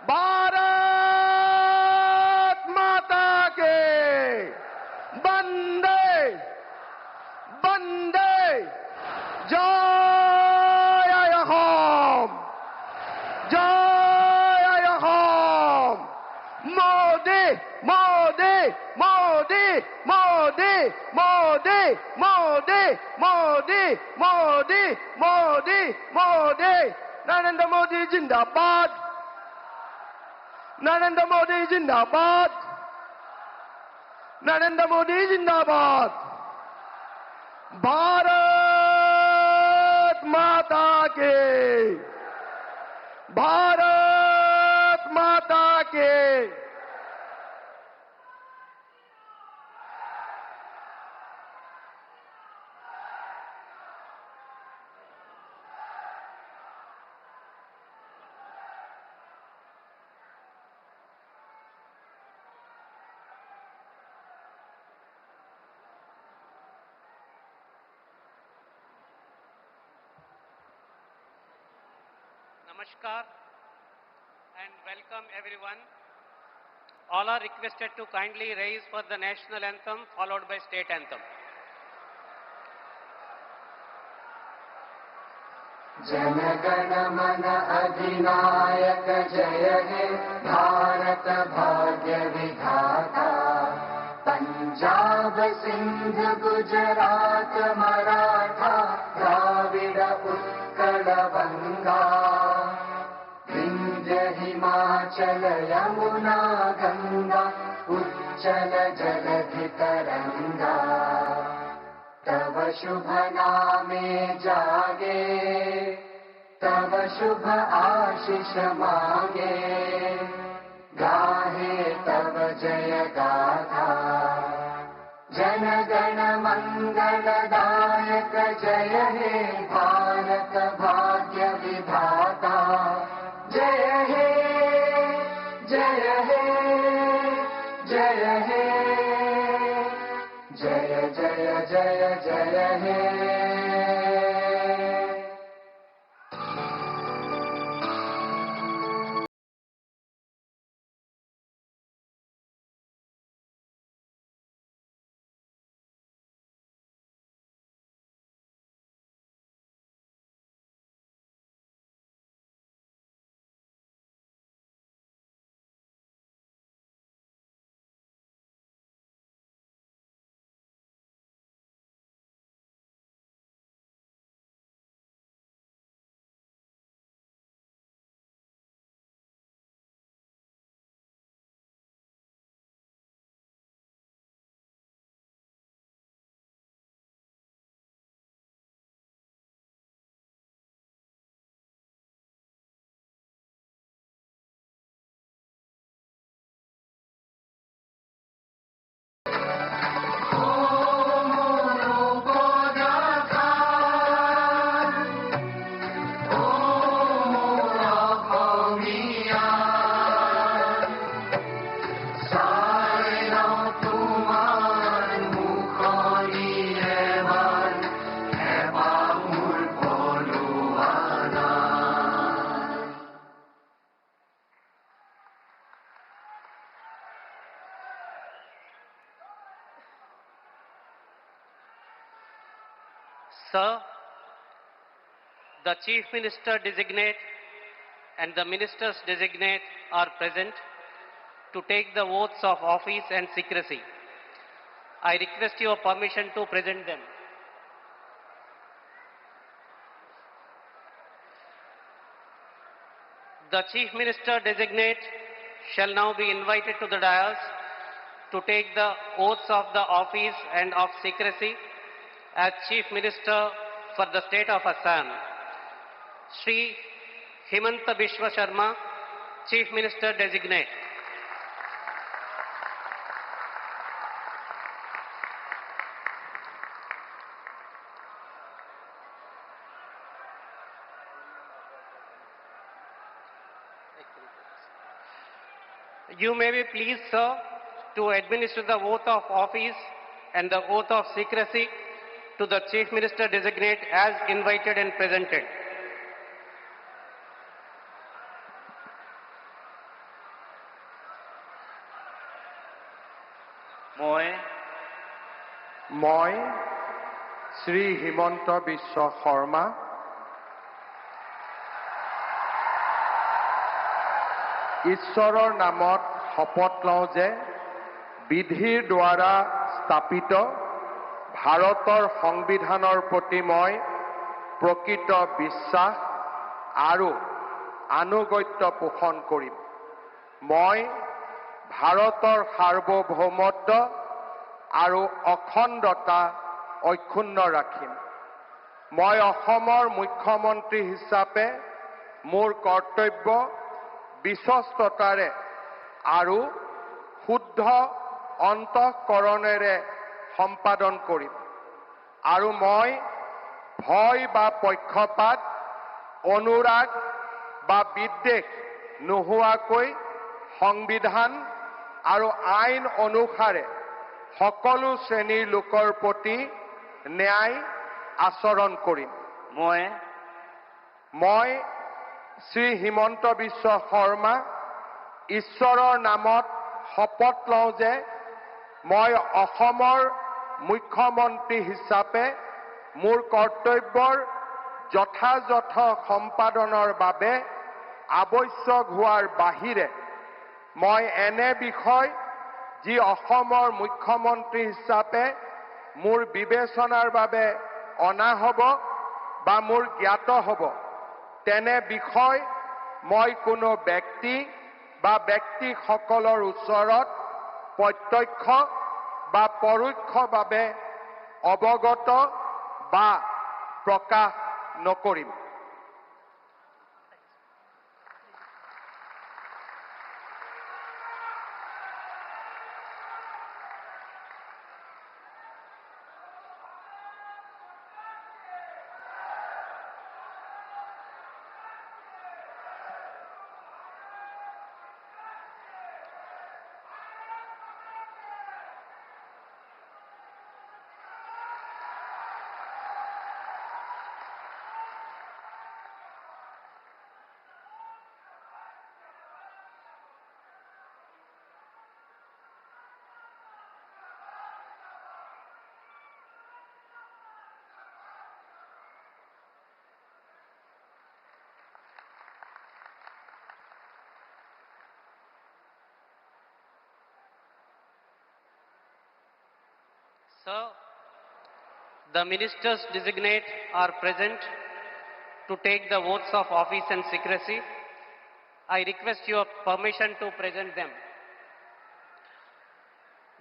भारत माता के वंदे वंदे जय होम जय होम मोदी मोदी मोदी मोदी मोदी मोदी मोदी मोदी मोदी मोदी नरेंद्र मोदी जिंदाबाद नरेंद्र मोदी जिंदाबाद नरेंद्र मोदी जिंदाबाद भारत माता के भारत माता के Namaskar and welcome everyone. All are requested to kindly raise for the national anthem followed by state anthem. Jana Gana मन अधिनायक जय हे भारत भाग्य विधाता पंजाब सिंध गुजरात मराठा द्राविड उत्कल बंगा विंध्य हिमाचल यमुना गंगा उच्चल जलधि तरंगा तव शुभ नामे जागे तव शुभ आशीष मांगे गाहे तव जय गाथा जन गण मंगलदायक जय हे भारत भाग्य विधाता जय हे जय हे जय हे जय जय जय जय हे Sir, the Chief Minister designate and the Ministers designate are present to take the oaths of office and secrecy. I request your permission to present them. The Chief Minister designate shall now be invited to the dais to take the oaths of the office and of secrecy as Chief Minister for the State of Assam. Shri Himanta Biswa Sharma, Chief Minister designate. You may be pleased, sir, to administer the oath of office and the oath of secrecy to the Chief Minister designate as invited and presented. মই শ্ৰী হিমন্ত বিশ্ব শৰ্মা ঈশ্বৰৰ নামত শপত লওঁ যে বিধিৰ দ্বাৰা স্থাপিত ভাৰতৰ সংবিধানৰ প্ৰতি মই প্ৰকৃত বিশ্বাস আৰু আনুগত্য পোষণ কৰিম। মই ভাৰতৰ সাৰ্বভৌমত্ব আৰু অখণ্ডতা অক্ষুণ্ণ ৰাখিম। মই অসমৰ মুখ্যমন্ত্ৰী হিচাপে মোৰ কৰ্তব্য বিশ্বস্ততাৰে আৰু শুদ্ধ অন্তঃকৰণেৰে সম্পাদন কৰিম আৰু মই ভয় বা পক্ষপাত, অনুৰাগ বা বিদ্বেষ নোহোৱাকৈ সংবিধান আৰু আইন অনুসাৰে সকলো শ্ৰেণীৰ লোকৰ প্ৰতি ন্যায় আচৰণ কৰিম। মই শ্ৰী হিমন্ত বিশ্ব শৰ্মা ঈশ্বৰৰ নামত শপত লওঁ যে মই অসমৰ মুখ্যমন্ত্ৰী হিচাপে মোৰ কৰ্তব্যৰ যথাযথ সম্পাদনৰ বাবে আৱশ্যক হোৱাৰ বাহিৰে মই এনে বিষয় যি অসমৰ মুখ্যমন্ত্ৰী হিচাপে মোৰ বিবেচনাৰ বাবে অনা হ'ব বা মোৰ জ্ঞাত হ'ব তেনে বিষয় মই কোনো ব্যক্তি বা ব্যক্তিসকলৰ ওচৰত প্ৰত্যক্ষ বা পৰোক্ষভাৱে অৱগত বা প্ৰকাশ নকৰিম। Sir, the ministers designate are present to take the oaths of office and secrecy. I request your permission to present them.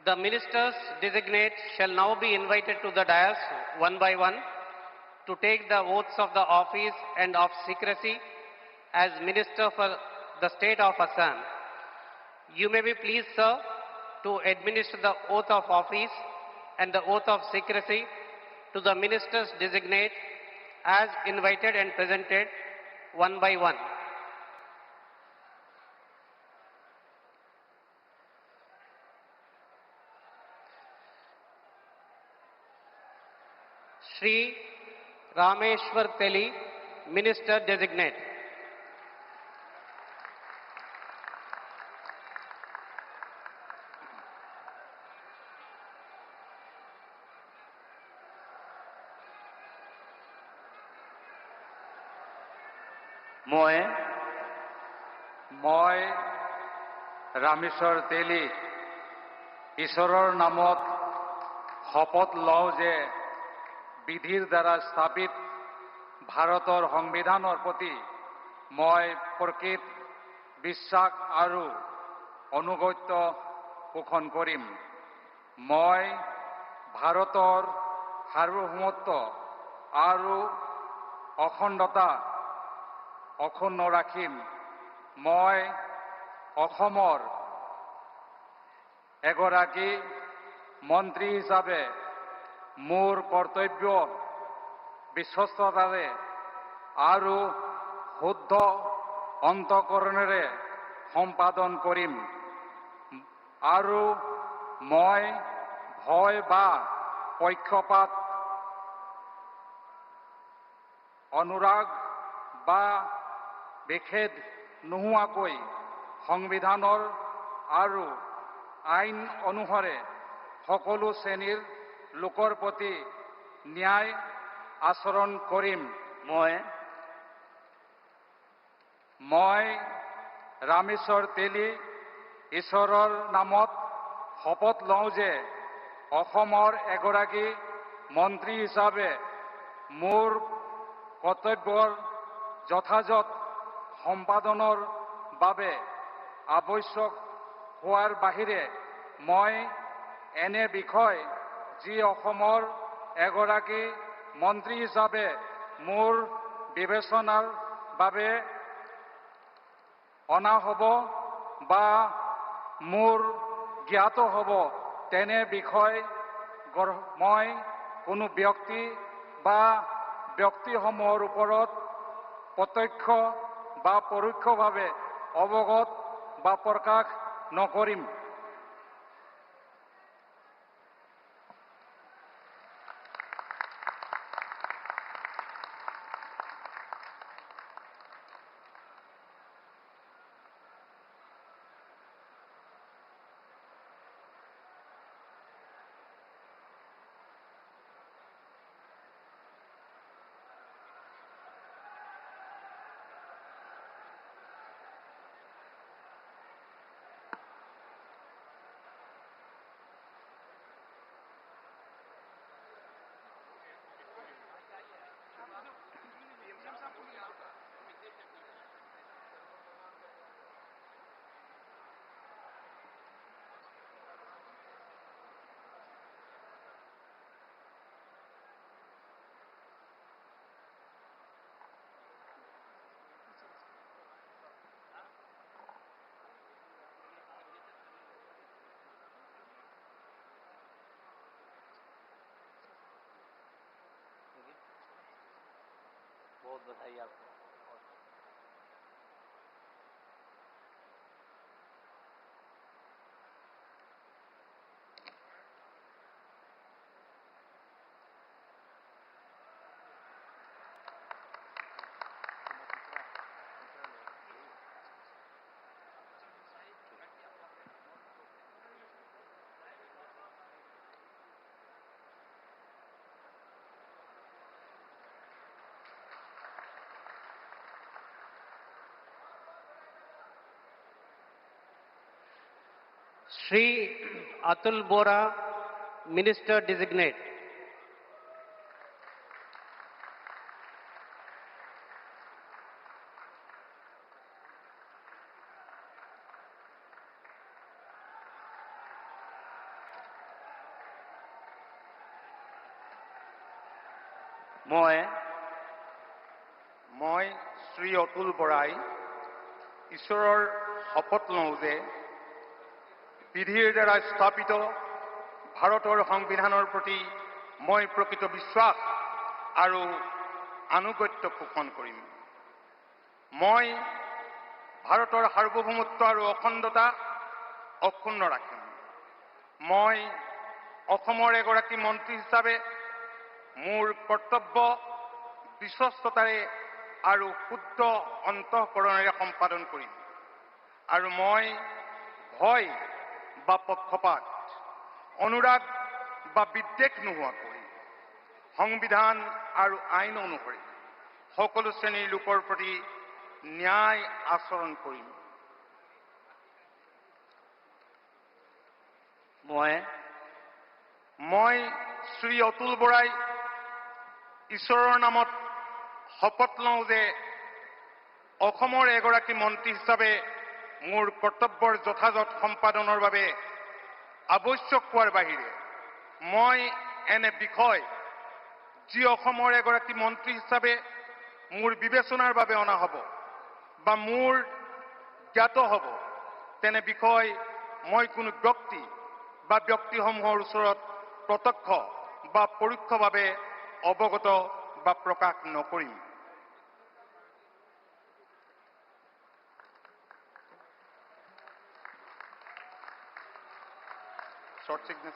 The ministers designate shall now be invited to the dais one by one to take the oaths of the office and of secrecy as minister for the state of Assam. You may be pleased, sir, to administer the oath of office and the oath of secrecy to the ministers designate as invited and presented one by one. Shri Rameshwar Teli, Minister Designate. মই ৰামেশ্বৰ তেলী ঈশ্বৰৰ নামত শপত লওঁ যে বিধিৰ দ্বাৰা স্থাপিত ভাৰতৰ সংবিধানৰ প্ৰতি মই প্ৰকৃত বিশ্বাস আৰু অনুগত্য পোষণ কৰিম। মই ভাৰতৰ সাৰ্বভৌমত্ব আৰু অখণ্ডতা অক্ষুণ্ণ ৰাখিম। মই অসমৰ এগৰাকী মন্ত্ৰী হিচাপে মোৰ কৰ্তব্য বিশ্বস্ততাৰে আৰু শুদ্ধ অন্তঃকৰণেৰে সম্পাদন কৰিম আৰু মই ভয় বা পক্ষপাত, অনুৰাগ বা বিখেদ নোহোৱাকৈ সংবিধানৰ আৰু আইন অনুসাৰে সকলো শ্ৰেণীৰ লোকৰ প্ৰতি ন্যায় আচৰণ কৰিম। মই ৰামেশ্বৰ তেলী ঈশ্বৰৰ নামত শপত লওঁ যে অসমৰ এগৰাকী মন্ত্ৰী হিচাপে মোৰ কৰ্তব্যৰ যথাযথ সম্পাদনৰ বাবে আৱশ্যক হোৱাৰ বাহিৰে মই এনে বিষয় যি অসমৰ এগৰাকী মন্ত্ৰী হিচাপে মোৰ বিবেচনাৰ বাবে অনা হ'ব বা মোৰ জ্ঞাত হ'ব তেনে বিষয় মই কোনো ব্যক্তি বা ব্যক্তিসমূহৰ ওপৰত প্ৰত্যক্ষ বা পৰোক্ষভাৱে অৱগত বা প্ৰকাশ নকৰিম। बहुत बधाई आपको। Shri Atul Bora, Minister Designate. মই শ্ৰী অতুল বৰাই ঈশ্বৰৰ শপত লওঁ যে বিধিৰ দ্বাৰা স্থাপিত ভাৰতৰ সংবিধানৰ প্ৰতি মই প্ৰকৃত বিশ্বাস আৰু আনুগত্য পোষণ কৰিম। মই ভাৰতৰ সাৰ্বভৌমত্ব আৰু অখণ্ডতা অক্ষুণ্ণ ৰাখিম। মই অসমৰ এগৰাকী মন্ত্ৰী হিচাপে মোৰ কৰ্তব্য বিশ্বস্ততাৰে আৰু শুদ্ধ অন্তঃকৰণেৰে সম্পাদন কৰিম আৰু মই ভয় বা পক্ষপাত অনুৰাগ বা বিদ্বেষ নোহোৱাকৈ সংবিধান আৰু আইন অনুসৰি সকলো শ্ৰেণীৰ লোকৰ প্ৰতি ন্যায় আচৰণ কৰিম। মই শ্ৰী অতুল বৰাই ঈশ্বৰৰ নামত শপত লওঁ যে অসমৰ এগৰাকী মন্ত্ৰী হিচাপে মোৰ কৰ্তব্যৰ যথাযথ সম্পাদনৰ বাবে আৱশ্যক হোৱাৰ বাহিৰে মই এনে বিষয় যি অসমৰ এগৰাকী মন্ত্ৰী হিচাপে মোৰ বিবেচনাৰ বাবে অনা হ'ব বা মোৰ জ্ঞাত হ'ব তেনে বিষয় মই কোনো ব্যক্তি বা ব্যক্তিসমূহৰ ওচৰত প্ৰত্যক্ষ বা পৰোক্ষভাৱে অৱগত বা প্ৰকাশ নকৰিম। Short signature.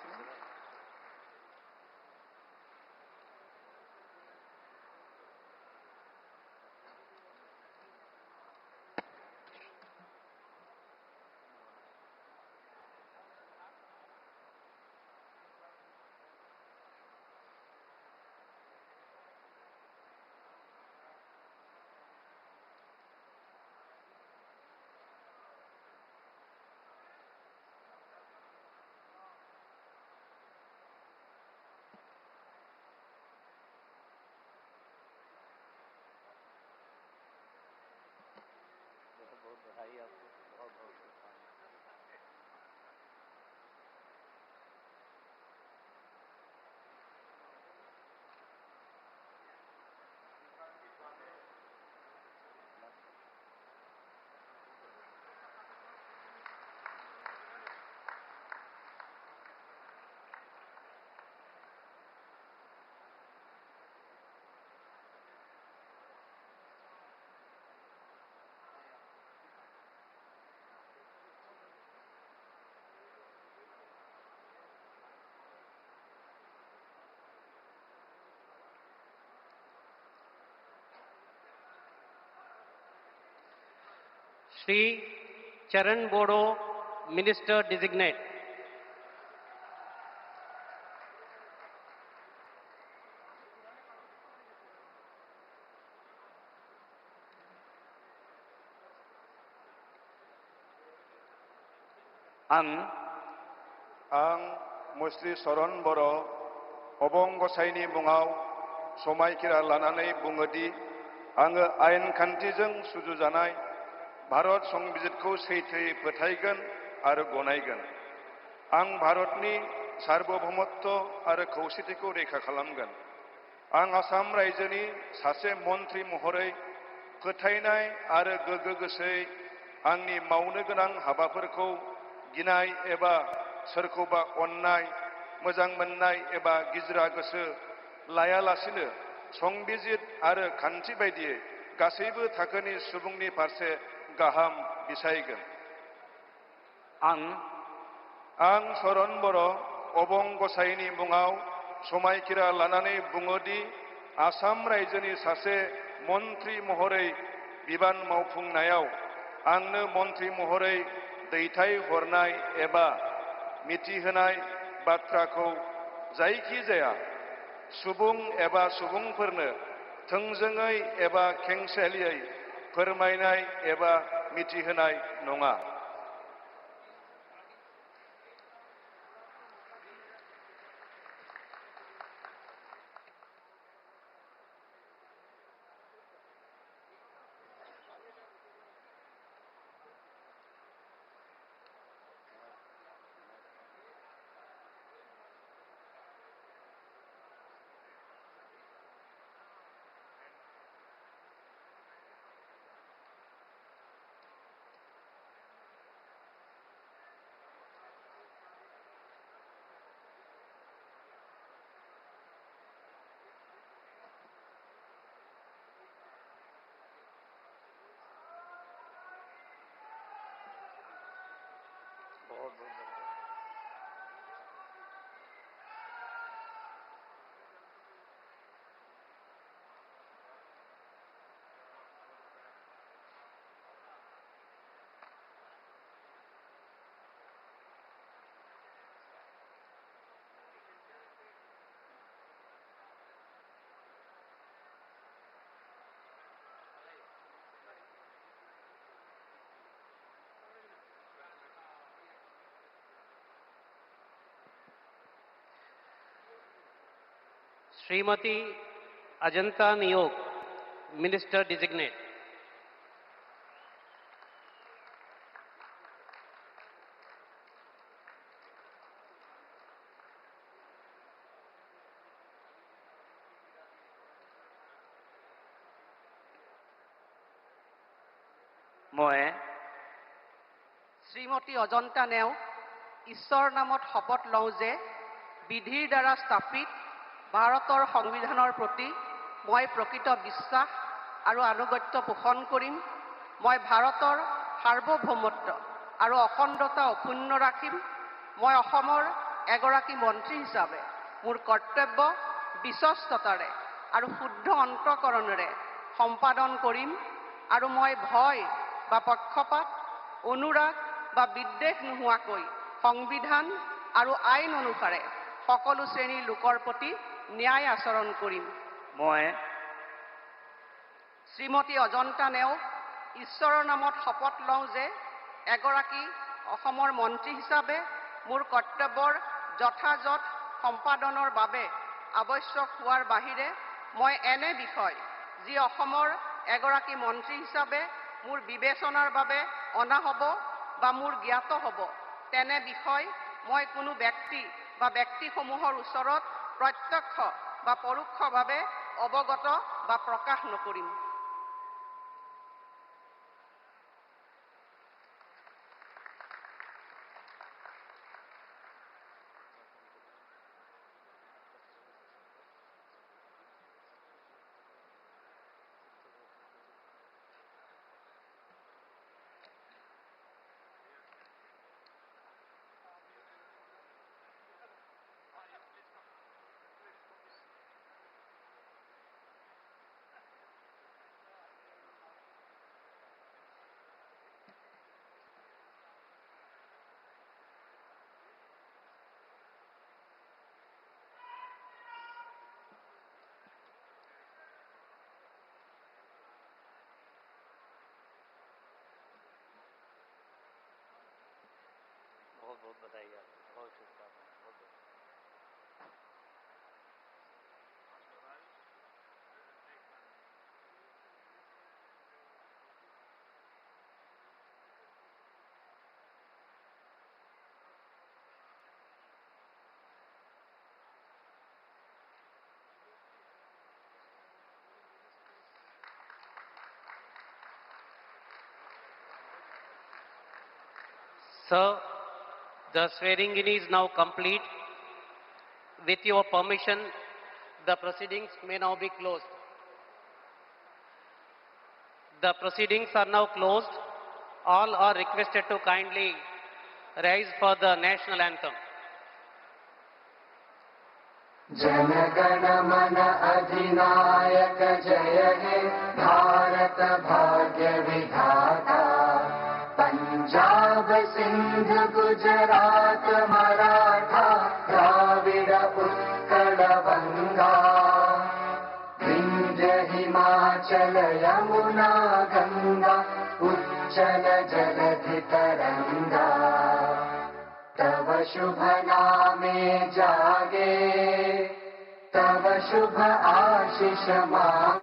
Shri Charan Bodo, Minister Designate. आं मुस्रि चरण बर' अबं गसाइनि मुङाव समायखिरा लानानै बुङोदि आङो आयेन खान्थिजों सुजुजानाय भारत संबिजितखौ सैथोयै फोथायगोन आरो गनायगोन। आं भारतनि सार्वभौमत्व आरो खौसेथिखौ रैखा खालामगोन। आं आसाम रायजोनि सासे मन्थ्रि महरै फोथायनाय आरो गोगो गोसोयै आंनि मावनो गोनां हाबाफोरखौ गिनाय एबा सोरखौबा अननाय, मोजां मोननाय एबा गिज्रा गोसो लायालासिनो संबिजित आरो खान्थि बायदियै गासैबो थाखोनि सुबुंनि फारसे गाहाम बिसायगोन। आं चरण बर' अबं गसाइनि मुङाव समायखिरा लानानै बुङोदि आसाम रायजोनि सासे मन्थ्रि महरै बिबान मावफुंनायाव आंनो मन्थ्रि महरै दैथाय हरनाय एबा मिथिहोनाय बाथ्राखौ जायखिजाया सुबुं एबा सुबुंफोरनो थोंजोङै एबा खेंसालियै फोरमायनाय एबा मिथिहोनाय नङा। Srimati Ajanta Niyog, Minister Designate. মই শ্ৰীমতী অজন্তা নেওগ ঈশ্বৰৰ নামত শপত লওঁ যে বিধিৰ দ্বাৰা স্থাপিত ভাৰতৰ সংবিধানৰ প্ৰতি মই প্ৰকৃত বিশ্বাস আৰু আনুগত্য পোষণ কৰিম। মই ভাৰতৰ সাৰ্বভৌমত্ব আৰু অখণ্ডতা অক্ষুণ্ণ ৰাখিম। মই অসমৰ এগৰাকী মন্ত্ৰী হিচাপে মোৰ কৰ্তব্য বিশ্বস্ততাৰে আৰু শুদ্ধ অন্তঃকৰণেৰে সম্পাদন কৰিম আৰু মই ভয় বা পক্ষপাত, অনুৰাগ বা বিদ্বেষ নোহোৱাকৈ সংবিধান আৰু আইন অনুসাৰে সকলো শ্ৰেণীৰ লোকৰ প্ৰতি ন্যায় আচৰণ কৰিম। মই শ্ৰীমতী অজন্তা নেওগ ঈশ্বৰৰ নামত শপত লওঁ যে এগৰাকী অসমৰ মন্ত্ৰী হিচাপে মোৰ কৰ্তব্যৰ যথাযথ সম্পাদনৰ বাবে আৱশ্যক হোৱাৰ বাহিৰে মই এনে বিষয় যি অসমৰ এগৰাকী মন্ত্ৰী হিচাপে মোৰ বিবেচনাৰ বাবে অনা হ'ব বা মোৰ জ্ঞাত হ'ব তেনে বিষয় মই কোনো ব্যক্তি বা ব্যক্তিসমূহৰ ওচৰত প্ৰত্যক্ষ বা পৰোক্ষভাৱে অৱগত বা প্ৰকাশ নকৰিম। बहुत बहुत बधाई आपको, बहुत शुभकामनाएं, बहुत बहुत। Sir, the swearing-in is now complete. With your permission, the proceedings may now be closed. The proceedings are now closed. All are requested to kindly rise for the national anthem. Jana Gana मन अधिनायक जय हे भारत भाग्य विधाता पंजाब सिंध गुजरात मराठा द्राविड़ उत्कल बंगा विंध्य हिमाचल यमुना गंगा उच्चल जलधि तरंगा तव शुभ नामे जागे तव शुभ आशीष मांगे।